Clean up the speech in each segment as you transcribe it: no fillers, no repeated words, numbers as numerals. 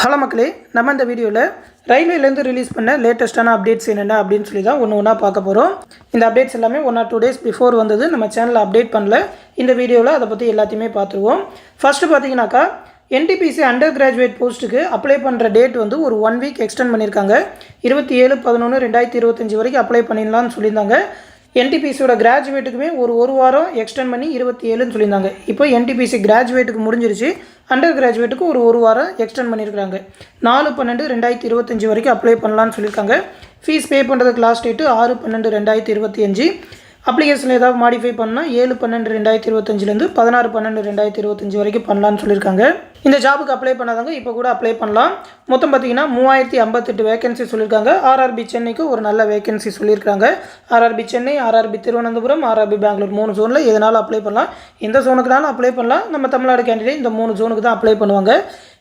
Hello மக்களே, நம்ம இந்த வீடியோவில் ரயில்வேலேருந்து ரிலீஸ் பண்ண லேட்டஸ்ட்டான அப்டேட்ஸ் என்னென்ன அப்படின்னு சொல்லி தான் ஒன்று ஒன்றா பார்க்க போகிறோம். இந்த அப்டேட்ஸ் எல்லாமே 1 or 2 days பிஃபோர் வந்தது. நம்ம சேனலில் அப்டேட் பண்ணல. இந்த வீடியோவில் அதை பற்றி எல்லாத்தையுமே பார்த்துருவோம். ஃபஸ்ட்டு பார்த்தீங்கன்னாக்கா NTPC அண்டர் கிராஜுவேட் போஸ்ட்டுக்கு அப்ளை பண்ணுற டேட் வந்து ஒரு 1 week எக்ஸ்டெண்ட் பண்ணியிருக்காங்க. 27/11/2025 வரைக்கும் அப்ளை பண்ணிடலான்னு சொல்லியிருந்தாங்க. NTPCயோட கிராஜுவேட்டுக்குமே ஒரு வாரம் எக்ஸ்டெண்ட் பண்ணி 27ன்னு சொல்லியிருந்தாங்க. இப்போ NTPC கிராஜுவேட்டுக்கு முடிஞ்சிருச்சு. அண்டர் கிராஜுவேட்டுக்கு ஒரு வாரம் எக்ஸ்டெண்ட் பண்ணியிருக்காங்க. 4/12/2025 வரைக்கும் அப்ளை பண்ணலான்னு சொல்லியிருக்காங்க. ஃபீஸ் பே பண்ணுறதுக்கு லாஸ்ட் டேட்டு 6/12/2025. அப்ளிகேஷன் ஏதாவது மாடிஃபை பண்ணால் 7/12/2025 16/12/2025 வரைக்கும் பண்ணலான்னு சொல்லியிருக்காங்க. இந்த ஜாபுக்கு அப்ளை பண்ணாதவங்க இப்போ கூட அப்ளை பண்ணலாம். மொத்தம் பார்த்தீங்கன்னா 3058 வேகன்சி சொல்லியிருக்காங்க. RRB சென்னைக்கு ஒரு நல்ல வேகன்சி சொல்லியிருக்காங்க. RRB Chennai, RRB Thiruvananthapuram, RRB Bangalore 3 ஜோனில் எதனாலும் அப்ளை பண்ணலாம். எந்த ஜோனுக்குனாலும் அப்ளை பண்ணலாம். நம்ம தமிழ்நாடு கேண்டிடேட் இந்த 3 ஜோனுக்கு தான் அப்ளை பண்ணுவாங்க.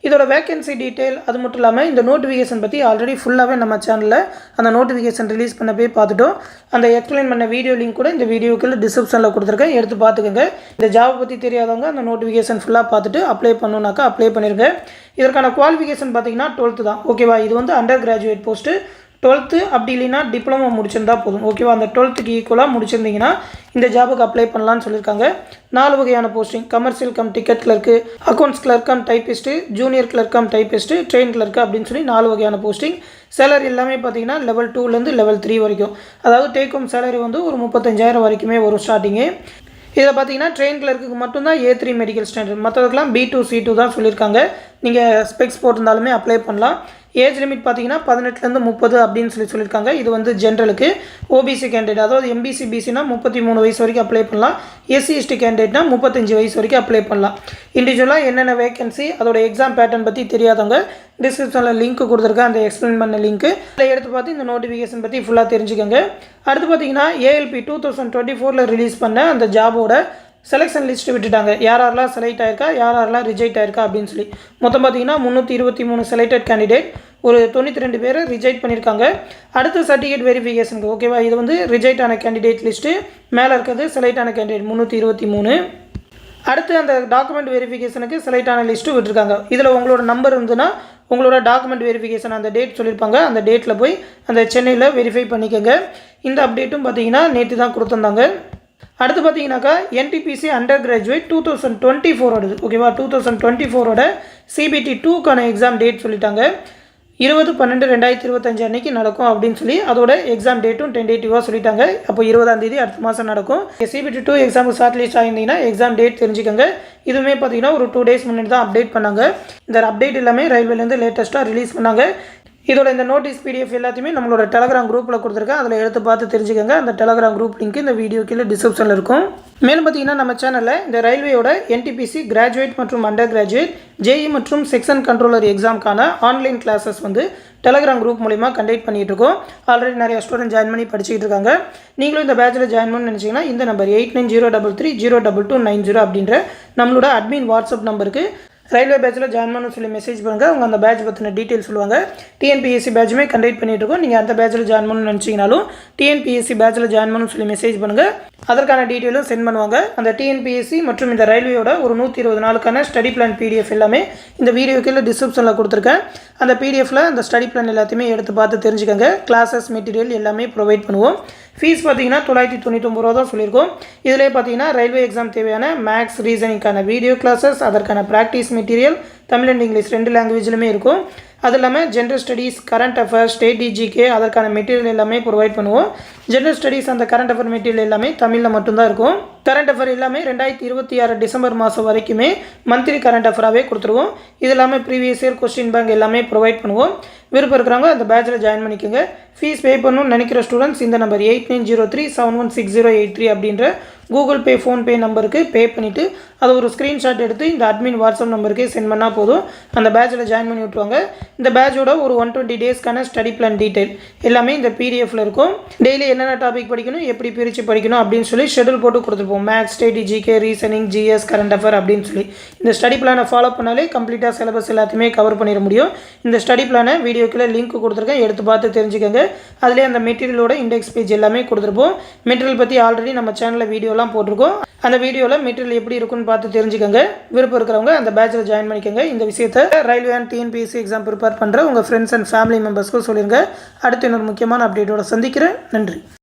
இதோட வேகன்சி டீட்டெயில் அது மட்டும் இல்லாமல் இந்த நோட்டிஃபிகேஷன் பற்றி ஆல்ரெடி ஃபுல்லாகவே நம்ம சேனலில் அந்த நோட்டிஃபிகேஷன் ரிலீஸ் பண்ண போய் பார்த்துட்டோம். அந்த எக்ஸ்பிளைன் பண்ண வீடியோ லிங்க் கூட இந்த வீடியோக்குள்ள டிஸ்கிரிப்ஷனில் கொடுத்துருக்கேன், எடுத்து பார்த்துக்கோங்க. இந்த ஜாப் பற்றி தெரியாதவங்க அந்த நோட்டிஃபிகேஷன் ஃபுல்லாக பார்த்துட்டு அப்ளை பண்ணணுன்னாக்கா அப்ளை பண்ணிருங்க. இதற்கான குவாலிஃபிகேஷன் பார்த்தீங்கன்னா 12th தான். ஓகேவா, இது வந்து அண்டர் கிராஜுவேட் போஸ்ட்டு. 12th அப்படி இல்லைன்னா டிப்ளமோ முடிச்சிருந்தா போதும். ஓகேவா, அந்த 12th ஈக்குவலாக முடிச்சிருந்தீங்கன்னா இந்த ஜாபுக்கு அப்ளை பண்ணலான்னு சொல்லியிருக்காங்க. 4 வகையான posting: commercial cum ticket clerk, accounts clerk cum typist, junior clerk cum typist, train clerk அப்படின்னு சொல்லி 4 வகையான போஸ்டிங். சேலரி எல்லாமே பார்த்தீங்கன்னா level 2லேருந்து level 3 வரைக்கும். அதாவது டேக் ஹோம் சேலரி வந்து ஒரு 35,000 வரைக்குமே வரும் ஸ்டார்டிங்கு. இதில் பார்த்தீங்கன்னா ட்ரெயின் கிளர்க்கு மட்டும்தான் A3 medical standard, மற்றதுக்கெல்லாம் B2 C2 தான் சொல்லியிருக்காங்க. நீங்கள் ஸ்பெக்ஸ் போட்டிருந்தாலுமே அப்ளை பண்ணலாம். ஏஜ் லிமிட் பார்த்தீங்கன்னா 18லேருந்து 30 அப்படின்னு சொல்லியிருக்காங்க. இது வந்து ஜென்ரலுக்கு. OBC கேண்டிடேட், அதாவது MBC BCனா 33 வயசு வரைக்கும் அப்ளை பண்ணலாம். SC ST கேண்டிடேட்னா 35 வயசு வரைக்கும் அப்ளை பண்ணலாம். இண்டிவிஜுவலாக என்னென்ன வேகன்சி, அதோட எக்ஸாம் பேட்டர்ன் பற்றி தெரியாதவங்க டிஸ்கிரிப்ஷனில் லிங்க் கொடுத்துருக்கேன், அந்த எக்ஸ்பிளைன் பண்ண லிங்க்கு அதை எடுத்து பார்த்து இந்த நோட்டிஃபிகேஷன் பற்றி ஃபுல்லாக தெரிஞ்சுக்கோங்க. அடுத்து பார்த்தீங்கன்னா ALP 2024 ரிலீஸ் பண்ண அந்த ஜாபோட செலெக்ஷன் லிஸ்ட்டு விட்டுட்டாங்க. யாரெல்லாம் செலக்ட் ஆயிருக்கா, யாரெல்லாம் ரிஜெக்ட் ஆயிருக்கா அப்படின்னு சொல்லி. மொத்தம் பார்த்தீங்கன்னா 323 செலக்டட் கேண்டிடேட், ஒரு 92 பேரை ரிஜெக்ட் பண்ணியிருக்காங்க. அடுத்து சர்டிஃபிகேட் வெரிஃபிகேஷனுக்கு. ஓகேவா, இது வந்து ரிஜெக்ட் ஆன கேண்டிடேட் லிஸ்ட்டு. மேலே இருக்கிறது செலக்ட் ஆன கேண்டிடேட் 323. அடுத்து அந்த டாக்குமெண்ட் வெரிஃபிகேஷனுக்கு செலக்ட் ஆன லிஸ்ட்டு விட்டுருக்காங்க. இதில் உங்களோட நம்பர் இருந்துன்னா உங்களோட டாக்குமெண்ட் வெரிஃபிகேஷன் அந்த டேட் சொல்லியிருப்பாங்க, அந்த டேட்டில் போய் அந்த சென்னையில் வெரிஃபை பண்ணிக்கோங்க. இந்த அப்டேட்டும் பார்த்தீங்கன்னா நேற்று தான் கொடுத்துருந்தாங்க. அடுத்து பார்த்தீங்கன்னாக்கா NTPC அண்டர் கிராஜுவேட் 2024 ஓகேவா, 2024 CBT 2க்கான எக்ஸாம் டேட் சொல்லிட்டாங்க. 20/12/2025 அன்றைக்கி நடக்கும் அப்படின்னு சொல்லி அதோட எக்ஸாம் டேட்டும் டென்டேட்டிவாக சொல்லிட்டாங்க. அப்போ 20ஆம் தேதி அடுத்த மாதம் நடக்கும். CBT 2 எக்ஸாமுக்கு ஷார்ட் லிஸ்ட் ஆகியிருந்தீங்கன்னா எக்ஸாம் டேட் தெரிஞ்சுக்கோங்க. இதுவுமே பார்த்தீங்கன்னா ஒரு 2 days முன்னாடி தான் அப்டேட் பண்ணாங்க. இந்த அப்டேட் எல்லாமே ரயில்வேலேருந்து லேட்டஸ்ட்டாக ரிலீஸ் பண்ணாங்க. இதோட இந்த நோட்டீஸ் PDF எல்லாத்தையுமே நம்மளோட டெலகிராம் குரூப்பில் கொடுத்துருக்கேன், அதில் எடுத்து பார்த்து தெரிஞ்சுக்கோங்க. அந்த டெலகிராம் குரூப் லிங்க் இந்த வீடியோ கீழே டிஸ்கிரிப்ஷனில் இருக்கும். மேலும் பார்த்தீங்கன்னா நம்ம சேனலில் இந்த ரயில்வேயோட NTPC கிராஜுவேட் மற்றும் அண்டர் கிராஜுவேட், JE மற்றும் செக்ஷன் கண்ட்ரோலர் எக்ஸாமுக்கான ஆன்லைன் கிளாஸஸ் வந்து டெலகிராம் குரூப் மூலிமா கண்டக்ட் பண்ணிகிட்டு இருக்கோம். ஆல்ரெடி நிறைய ஸ்டூடெண்ட் ஜாயின் பண்ணி படிச்சுக்கிட்டு இருக்காங்க. நீங்களும் இந்த பேட்சில் ஜாயின் பண்ணணும்னு நினச்சிங்கன்னா இந்த நம்பர் 8903302290 அப்படின்ற நம்மளோட அட்மின் வாட்ஸ்அப் நம்பருக்கு ரயில்வே பேட்சில் ஜாயின் பண்ணணும்னு சொல்லி மெசேஜ் பண்ணுங்கள். அவங்க அந்த பேட்ச் பற்றின டீட்டெயில் சொல்லுவாங்க. TNPSC பேட்சுமே கண்டக்ட் பண்ணிகிட்டு இருக்கோம். நீங்கள் அந்த பேட்சில் ஜாயின் பண்ணணும்னு நினச்சிங்கனாலும் TNPSC பேட்சில் ஜாயின் பண்ணணும்னு சொல்லி மெசேஜ் பண்ணுங்கள். அதற்கான டீட்டெயிலும் சென்ட் பண்ணுவாங்க. அந்த TNPSC மற்றும் இந்த ரயில்வேயோட ஒரு 120 நாளுக்கான ஸ்டடி பிளான் PDF எல்லாமே இந்த வீடியோ கீழே டிஸ்கிரிப்ஷனில் கொடுத்துருக்கேன். அந்த PDFல அந்த ஸ்டடி பிளான் எல்லாத்தையுமே எடுத்து பார்த்து தெரிஞ்சுக்கோங்க. கிளாஸஸ் மெட்டீரியல் எல்லாமே ப்ரொவைட் பண்ணுவோம். ஃபீஸ் பார்த்தீங்கன்னா 999 ரூபா தான் சொல்லியிருக்கோம். இதிலே பார்த்தீங்கன்னா ரயில்வே எக்ஸாம் தேவையான மேக்ஸ் ரீசனிங்கான வீடியோ கிளாஸஸ், அதற்கான practice material Tamil and English 2 லாங்குவேஜ்லையுமே இருக்கும். அது இல்லாமல் general studies, current affairs, state DGK அதற்கான மெட்டீரியல் எல்லாமே ப்ரொவைட் பண்ணுவோம். ஜென்ரல் ஸ்டடீஸ் அந்த கரண்ட் அஃபேர் மெட்டீரியல் எல்லாமே தமிழில் மட்டும்தான் இருக்கும். கரண்ட் அஃபேர் எல்லாமே 2026 டிசம்பர் மாதம் வரைக்குமே மந்த்லி கரண்ட் அஃபேராகவே கொடுத்துருவோம். இது இல்லாமல் ப்ரீவியஸ் இயர் கொஸ்டின் பேங்க் எல்லாமே ப்ரொவைட் பண்ணுவோம். விருப்பம் இருக்கிறவங்க அந்த பேட்சில் ஜாயின் பண்ணிக்கோங்க. ஃபீஸ் பே பண்ணணும்னு நினைக்கிற ஸ்டூடெண்ட்ஸ் இந்த நம்பர் 8903716083 அப்படின்ற கூகுள் பே, ஃபோன்பே நம்பருக்கு பே பண்ணிவிட்டு அதை ஒரு ஸ்க்ரீன்ஷாட் எடுத்து இந்த அட்மின் வாட்ஸ்அப் நம்பருக்கு சென்ட் பண்ணால் போதும். அந்த பேட்சில் ஜாயின் பண்ணி விட்டுருவாங்க. இந்த பேட்சோட ஒரு 120 டேஸ்க்கான ஸ்டடி பிளான் டீட்டெயில் எல்லாமே இந்த PDFல இருக்கும். டெய்லி என்னென்ன டாபிக் படிக்கணும், எப்படி பிரித்து படிக்கணும் அப்படின்னு சொல்லி ஷெடியூல் போட்டு கொடுத்துருப்போம். Maths, state DGK, reasoning, GS, current affair அப்படின்னு சொல்லி இந்த ஸ்டடி பிளானை ஃபாலோ பண்ணாலே கம்ப்ளீட்டாக சிலபஸ் எல்லாத்தையுமே கவர் பண்ணிட முடியும். இந்த ஸ்டடி பிளானை வீடியோ வீடியோக்குள்ளே லிங்க் கொடுத்துருக்கேன், எடுத்து பார்த்து தெரிஞ்சுக்கோங்க. அதிலே அந்த மெட்டீரியலோட இண்டெக்ஸ் பேஜ் எல்லாமே கொடுத்துருப்போம். மெட்டீரியல் பற்றி ஆல்ரெடி நம்ம சேனலில் வீடியோலாம் போட்டிருக்கோம். அந்த வீடியோவில் மெட்டீரியல் எப்படி இருக்குன்னு பார்த்து தெரிஞ்சுக்கோங்க. விருப்பம் இருக்கிறவங்க அந்த பேட்சில் ஜாயின் பண்ணிக்கோங்க. இந்த விஷயத்தை railway and TNPSC exam prepare பண்ணுற உங்கள் ஃப்ரெண்ட்ஸ் அண்ட் ஃபேமிலி மெம்பர்ஸ்க்கும் சொல்லிடுங்க. அடுத்து இன்னொரு முக்கியமான அப்டேட்டோட சந்திக்கிறேன். நன்றி.